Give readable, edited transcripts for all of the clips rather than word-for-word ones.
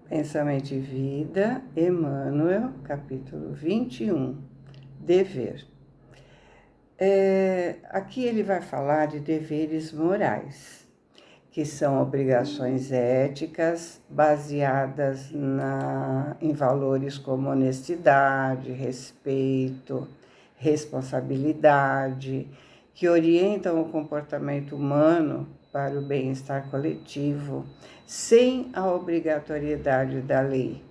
Pensamento e Vida, Emmanuel, capítulo 21, Dever. Aqui ele vai falar de deveres morais, que são obrigações éticas baseadas em valores como honestidade, respeito, responsabilidade, que orientam o comportamento humano para o bem-estar coletivo, sem a obrigatoriedade da lei.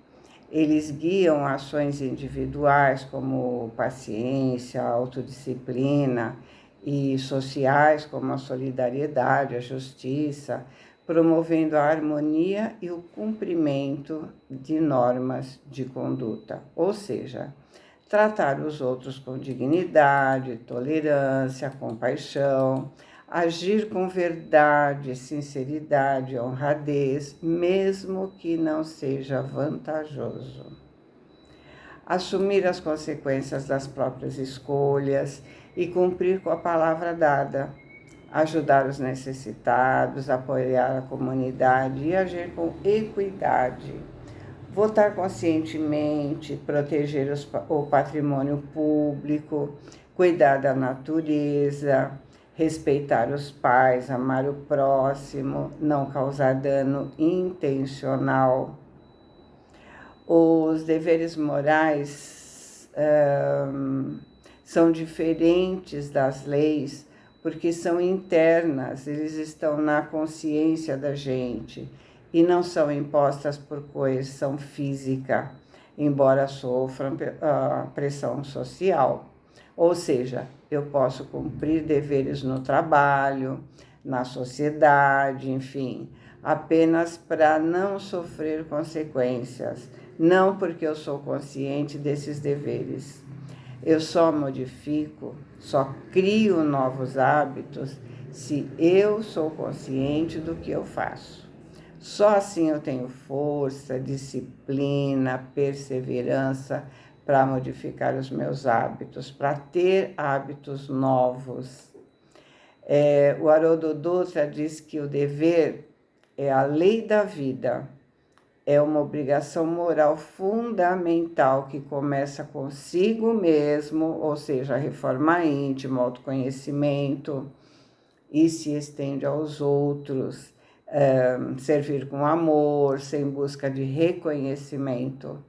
Eles guiam ações individuais como paciência, autodisciplina e sociais como a solidariedade, a justiça, promovendo a harmonia e o cumprimento de normas de conduta, ou seja, tratar os outros com dignidade, tolerância, compaixão, agir com verdade, sinceridade, honradez, mesmo que não seja vantajoso. Assumir as consequências das próprias escolhas e cumprir com a palavra dada. Ajudar os necessitados, apoiar a comunidade e agir com equidade. Votar conscientemente, proteger o patrimônio público, cuidar da natureza, respeitar os pais, amar o próximo, não causar dano intencional. Os deveres morais são diferentes das leis porque são internas, eles estão na consciência da gente e não são impostas por coerção física, embora sofram pressão social. Ou seja, eu posso cumprir deveres no trabalho, na sociedade, enfim, apenas para não sofrer consequências, não porque eu sou consciente desses deveres. Eu só modifico, só crio novos hábitos se eu sou consciente do que eu faço. Só assim eu tenho força, disciplina, perseverança para modificar os meus hábitos, para ter hábitos novos. O Haroldo Dutra diz que o dever é a lei da vida, é uma obrigação moral fundamental que começa consigo mesmo, ou seja, a reforma íntima, autoconhecimento, e se estende aos outros, servir com amor, sem busca de reconhecimento.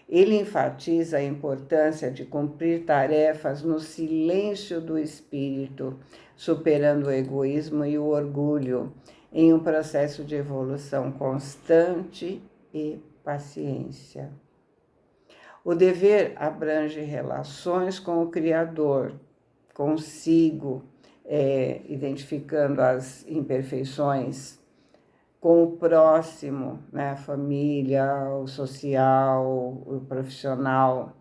Ele enfatiza a importância de cumprir tarefas no silêncio do espírito, superando o egoísmo e o orgulho, em um processo de evolução constante e paciência. O dever abrange relações com o Criador, consigo, identificando as imperfeições, com o próximo, né? A família, o social, o profissional.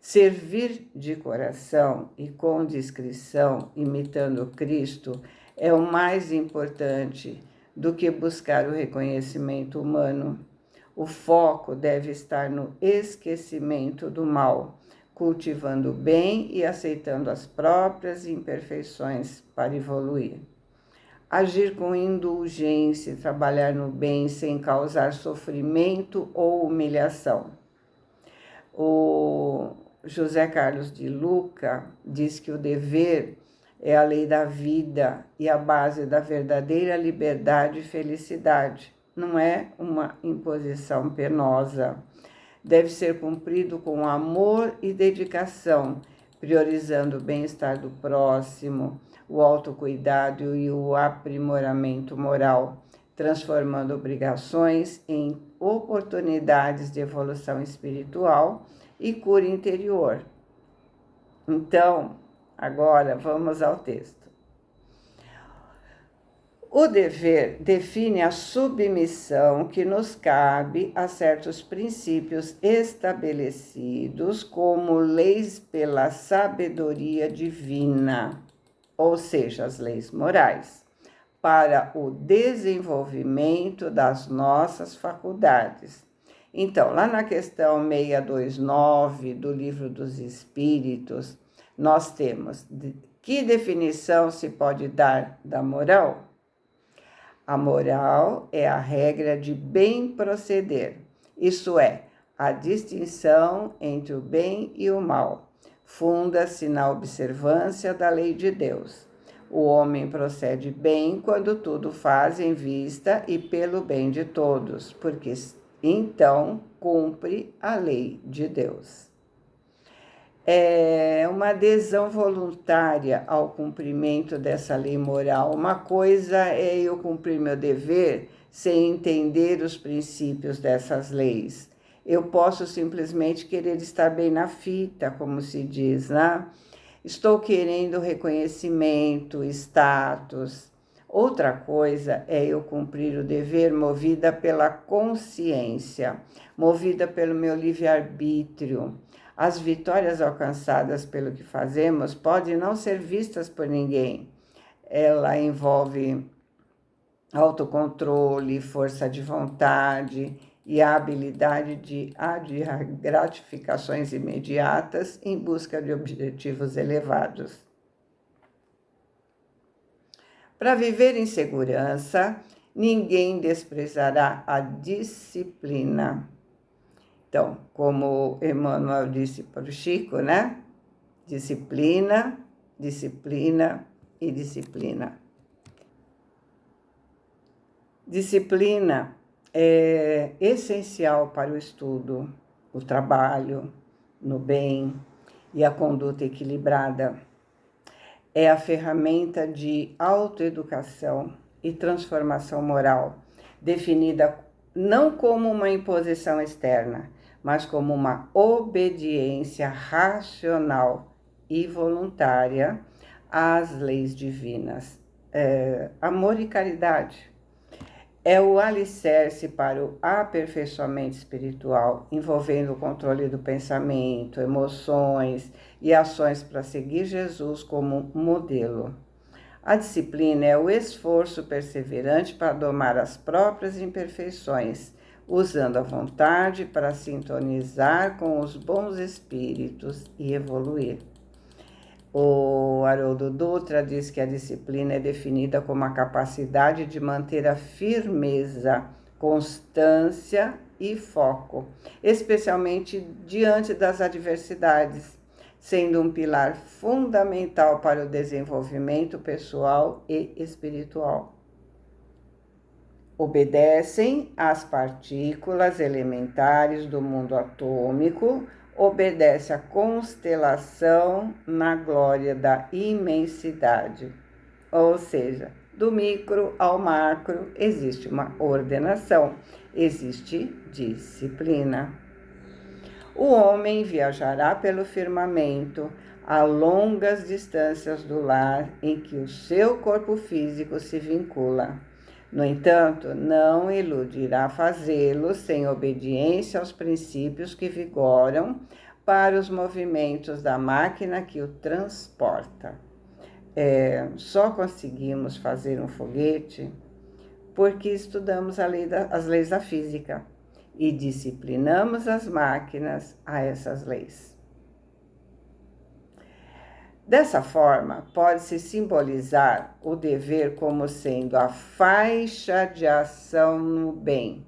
Servir de coração e com discrição, imitando Cristo, é o mais importante do que buscar o reconhecimento humano. O foco deve estar no esquecimento do mal, cultivando o bem e aceitando as próprias imperfeições para evoluir. Agir com indulgência, trabalhar no bem sem causar sofrimento ou humilhação. O José Carlos de Luca diz que o dever é a lei da vida e a base da verdadeira liberdade e felicidade. Não é uma imposição penosa. Deve ser cumprido com amor e dedicação, priorizando o bem-estar do próximo, o autocuidado e o aprimoramento moral, transformando obrigações em oportunidades de evolução espiritual e cura interior. Então, agora vamos ao texto. O dever define a submissão que nos cabe a certos princípios estabelecidos como leis pela sabedoria divina, ou seja, as leis morais, para o desenvolvimento das nossas faculdades. Então, lá na questão 629 do Livro dos Espíritos, nós temos que definição se pode dar da moral? A moral é a regra de bem proceder, isso é, a distinção entre o bem e o mal. Funda-se na observância da lei de Deus. O homem procede bem quando tudo faz em vista e pelo bem de todos, porque então cumpre a lei de Deus. É uma adesão voluntária ao cumprimento dessa lei moral. Uma coisa é eu cumprir meu dever sem entender os princípios dessas leis. Eu posso simplesmente querer estar bem na fita, como se diz, né? Estou querendo reconhecimento, status. Outra coisa é eu cumprir o dever movida pela consciência, movida pelo meu livre-arbítrio. As vitórias alcançadas pelo que fazemos podem não ser vistas por ninguém. Ela envolve autocontrole, força de vontade e a habilidade de adiar gratificações imediatas em busca de objetivos elevados. Para viver em segurança, ninguém desprezará a disciplina. Então, como Emmanuel disse para o Chico, né? Disciplina, disciplina e disciplina. Disciplina é essencial para o estudo, o trabalho, no bem e a conduta equilibrada. É a ferramenta de autoeducação e transformação moral, definida não como uma imposição externa, mas como uma obediência racional e voluntária às leis divinas. Amor e caridade é o alicerce para o aperfeiçoamento espiritual, envolvendo o controle do pensamento, emoções e ações para seguir Jesus como modelo. A disciplina é o esforço perseverante para domar as próprias imperfeições, usando a vontade para sintonizar com os bons espíritos e evoluir. O Haroldo Dutra diz que a disciplina é definida como a capacidade de manter a firmeza, constância e foco, especialmente diante das adversidades, sendo um pilar fundamental para o desenvolvimento pessoal e espiritual. Obedecem às partículas elementares do mundo atômico, obedece à constelação na glória da imensidade. Ou seja, do micro ao macro existe uma ordenação, existe disciplina. O homem viajará pelo firmamento a longas distâncias do lar em que o seu corpo físico se vincula. No entanto, não iludirá fazê-lo sem obediência aos princípios que vigoram para os movimentos da máquina que o transporta. Só conseguimos fazer um foguete porque estudamos as leis da física e disciplinamos as máquinas a essas leis. Dessa forma, pode-se simbolizar o dever como sendo a faixa de ação no bem,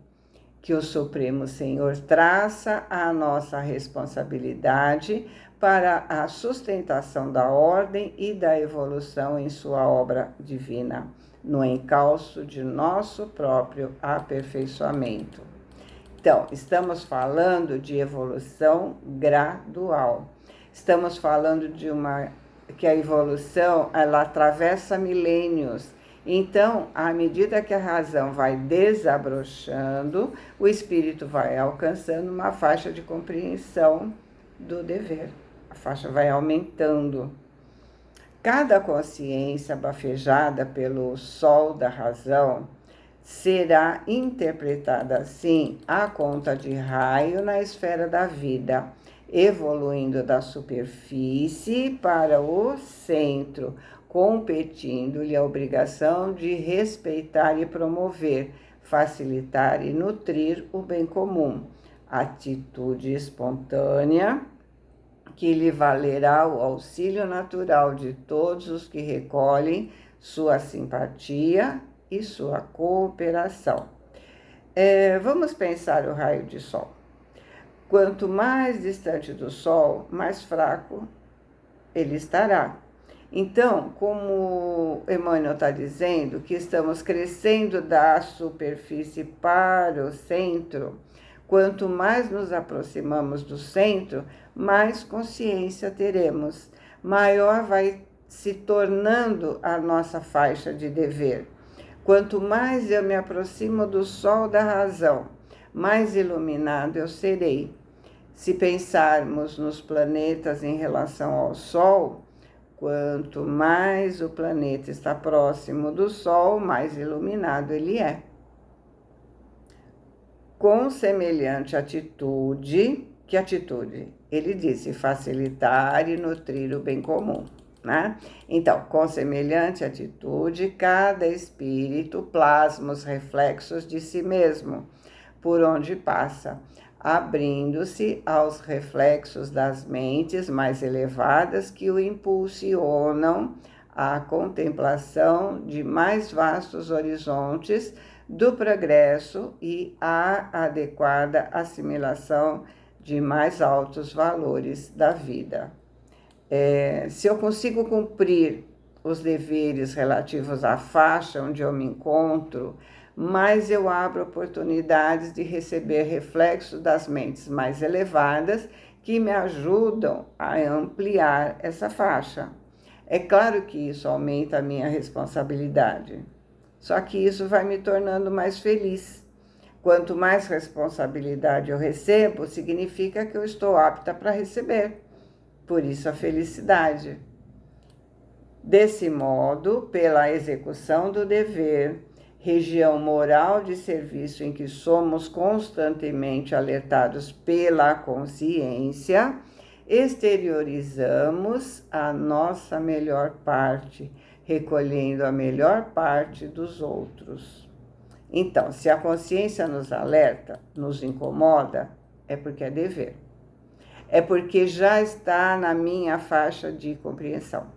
que o Supremo Senhor traça à nossa responsabilidade para a sustentação da ordem e da evolução em sua obra divina, no encalço de nosso próprio aperfeiçoamento. Então, estamos falando de evolução gradual. Estamos falando de que a evolução, ela atravessa milênios. Então, à medida que a razão vai desabrochando, o espírito vai alcançando uma faixa de compreensão do dever. A faixa vai aumentando. Cada consciência bafejada pelo sol da razão será interpretada assim à conta de raio na esfera da vida, evoluindo da superfície para o centro, competindo-lhe a obrigação de respeitar e promover, facilitar e nutrir o bem comum, atitude espontânea que lhe valerá o auxílio natural de todos os que recolhem sua simpatia e sua cooperação. Vamos pensar o raio de sol. Quanto mais distante do sol, mais fraco ele estará. Então, como Emmanuel está dizendo, que estamos crescendo da superfície para o centro, quanto mais nos aproximamos do centro, mais consciência teremos, maior vai se tornando a nossa faixa de dever. Quanto mais eu me aproximo do sol da razão, mais iluminado eu serei. Se pensarmos nos planetas em relação ao sol, quanto mais o planeta está próximo do sol, mais iluminado ele é. Com semelhante atitude, que atitude? Ele disse facilitar e nutrir o bem comum, né? Então, com semelhante atitude, cada espírito plasma os reflexos de si mesmo, por onde passa, abrindo-se aos reflexos das mentes mais elevadas que o impulsionam à contemplação de mais vastos horizontes do progresso e à adequada assimilação de mais altos valores da vida. Se eu consigo cumprir os deveres relativos à faixa onde eu me encontro, mais eu abro oportunidades de receber reflexos das mentes mais elevadas que me ajudam a ampliar essa faixa. É claro que isso aumenta a minha responsabilidade, só que isso vai me tornando mais feliz. Quanto mais responsabilidade eu recebo, significa que eu estou apta para receber. Por isso a felicidade. Desse modo, pela execução do dever, região moral de serviço em que somos constantemente alertados pela consciência, exteriorizamos a nossa melhor parte, recolhendo a melhor parte dos outros. Então, se a consciência nos alerta, nos incomoda, é porque é dever. É porque já está na minha faixa de compreensão.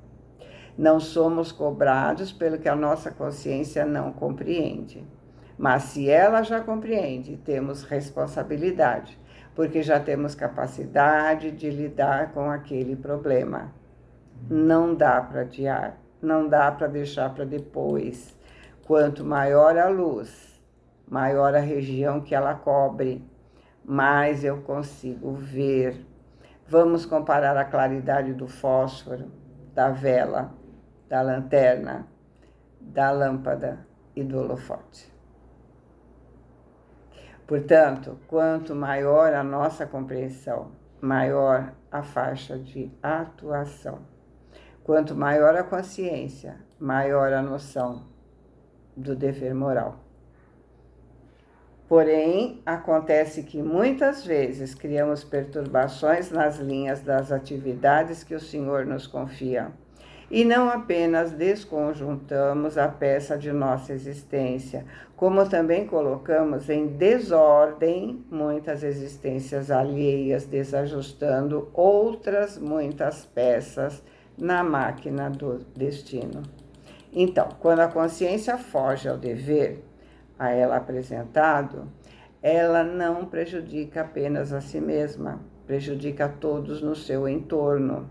Não somos cobrados pelo que a nossa consciência não compreende. Mas se ela já compreende, temos responsabilidade, porque já temos capacidade de lidar com aquele problema. Não dá para adiar, não dá para deixar para depois. Quanto maior a luz, maior a região que ela cobre, mais eu consigo ver. Vamos comparar a claridade do fósforo, da vela, da lanterna, da lâmpada e do holofote. Portanto, quanto maior a nossa compreensão, maior a faixa de atuação. Quanto maior a consciência, maior a noção do dever moral. Porém, acontece que muitas vezes criamos perturbações nas linhas das atividades que o Senhor nos confia. E não apenas desconjuntamos a peça de nossa existência, como também colocamos em desordem muitas existências alheias, desajustando outras muitas peças na máquina do destino. Então, quando a consciência foge ao dever a ela apresentado, ela não prejudica apenas a si mesma, prejudica a todos no seu entorno.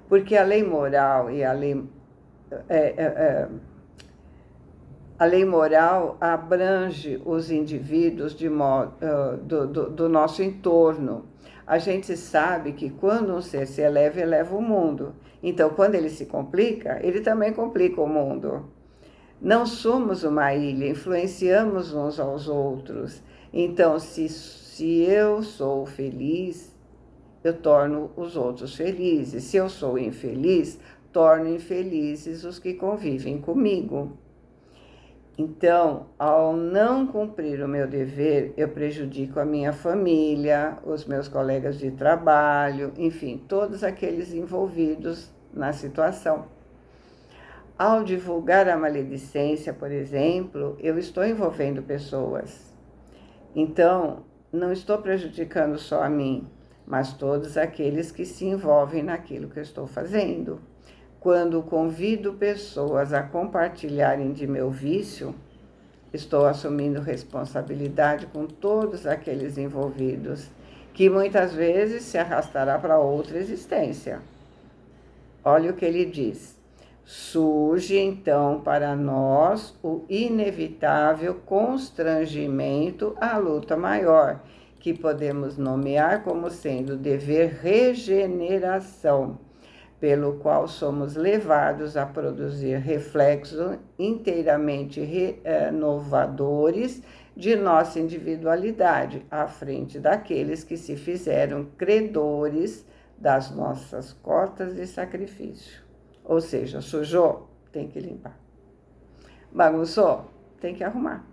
Porque a lei moral e a lei moral abrange os indivíduos do nosso entorno. A gente sabe que quando um ser se eleva, eleva o mundo. Então, quando ele se complica, ele também complica o mundo. Não somos uma ilha, influenciamos uns aos outros. Então, se eu sou feliz, eu torno os outros felizes. Se eu sou infeliz, torno infelizes os que convivem comigo. Então, ao não cumprir o meu dever, eu prejudico a minha família, os meus colegas de trabalho, enfim, todos aqueles envolvidos na situação. Ao divulgar a maledicência, por exemplo, eu estou envolvendo pessoas. Então, não estou prejudicando só a mim, mas todos aqueles que se envolvem naquilo que eu estou fazendo. Quando convido pessoas a compartilharem de meu vício, Estou assumindo responsabilidade com todos aqueles envolvidos, que muitas vezes se arrastará para outra existência. Olha o que ele diz. Surge então para nós o inevitável constrangimento à luta maior, que podemos nomear como sendo o dever regeneração, pelo qual somos levados a produzir reflexos inteiramente renovadores de nossa individualidade, à frente daqueles que se fizeram credores das nossas cotas de sacrifício. Ou seja, sujou, tem que limpar. Bagunçou, tem que arrumar.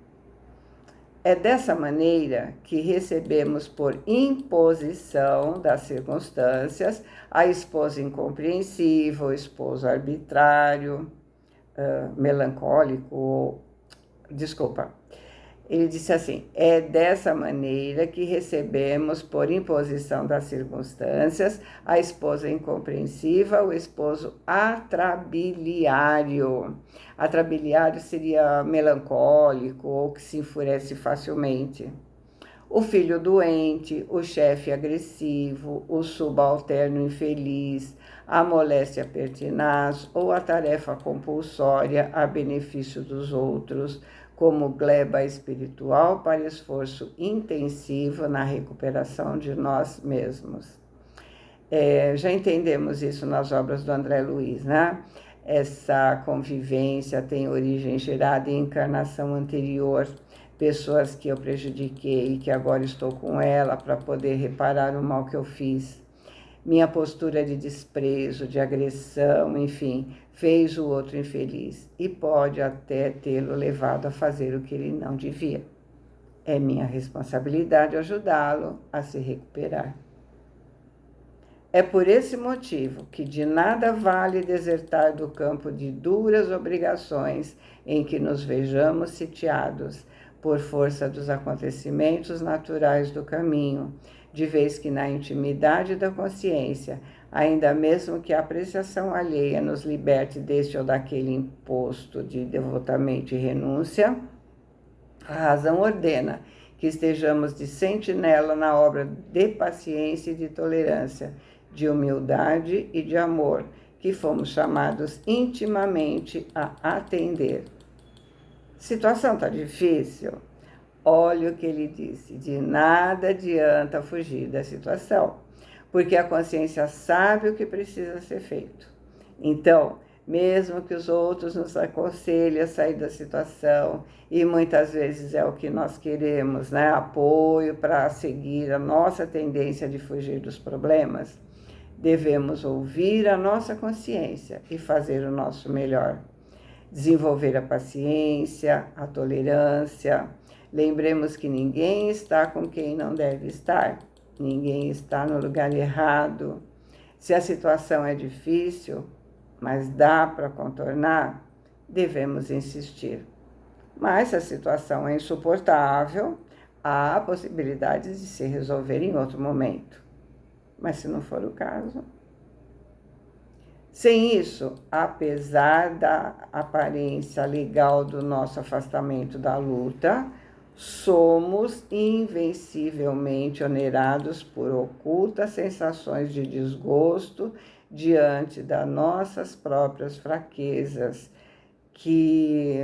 É dessa maneira que recebemos por imposição das circunstâncias a esposa incompreensiva, o esposo arbitrário, melancólico, desculpa. Ele disse assim, é dessa maneira que recebemos por imposição das circunstâncias a esposa incompreensiva, o esposo atrabiliário. Atrabiliário seria melancólico ou que se enfurece facilmente. O filho doente, o chefe agressivo, o subalterno infeliz, a moléstia pertinaz ou a tarefa compulsória a benefício dos outros, como gleba espiritual para esforço intensivo na recuperação de nós mesmos. Já entendemos isso nas obras do André Luiz, né? Essa convivência tem origem gerada em encarnação anterior, pessoas que eu prejudiquei e que agora estou com ela para poder reparar o mal que eu fiz. Minha postura de desprezo, de agressão, enfim, fez o outro infeliz e pode até tê-lo levado a fazer o que ele não devia. É minha responsabilidade ajudá-lo a se recuperar. É por esse motivo que de nada vale desertar do campo de duras obrigações em que nos vejamos sitiados, por força dos acontecimentos naturais do caminho, de vez que na intimidade da consciência, ainda mesmo que a apreciação alheia nos liberte deste ou daquele imposto de devotamento e renúncia, a razão ordena que estejamos de sentinela na obra de paciência e de tolerância, de humildade e de amor, que fomos chamados intimamente a atender. Situação está difícil? Olha o que ele disse, de nada adianta fugir da situação, porque a consciência sabe o que precisa ser feito. Então, mesmo que os outros nos aconselhem a sair da situação, e muitas vezes é o que nós queremos, né? Apoio para seguir a nossa tendência de fugir dos problemas, devemos ouvir a nossa consciência e fazer o nosso melhor. Desenvolver a paciência, a tolerância. Lembremos que ninguém está com quem não deve estar. Ninguém está no lugar errado. Se a situação é difícil, mas dá para contornar, devemos insistir. Mas se a situação é insuportável, há possibilidades de se resolver em outro momento. Mas se não for o caso... Sem isso, apesar da aparência legal do nosso afastamento da luta, somos invencivelmente onerados por ocultas sensações de desgosto diante das nossas próprias fraquezas, que,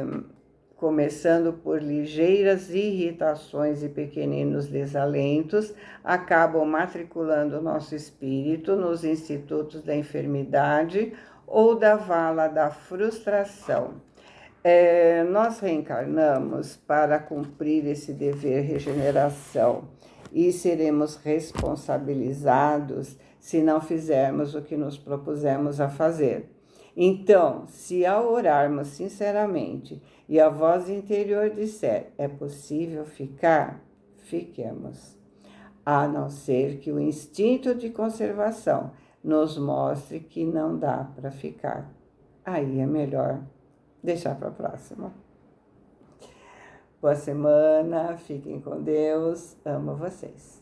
começando por ligeiras irritações e pequeninos desalentos, acabam matriculando o nosso espírito nos institutos da enfermidade ou da vala da frustração. Nós reencarnamos para cumprir esse dever regeneração e seremos responsabilizados se não fizermos o que nos propusemos a fazer. Então, se ao orarmos sinceramente e a voz interior disser, é possível ficar, fiquemos. A não ser que o instinto de conservação nos mostre que não dá para ficar. Aí é melhor deixar para a próxima. Boa semana, fiquem com Deus, amo vocês.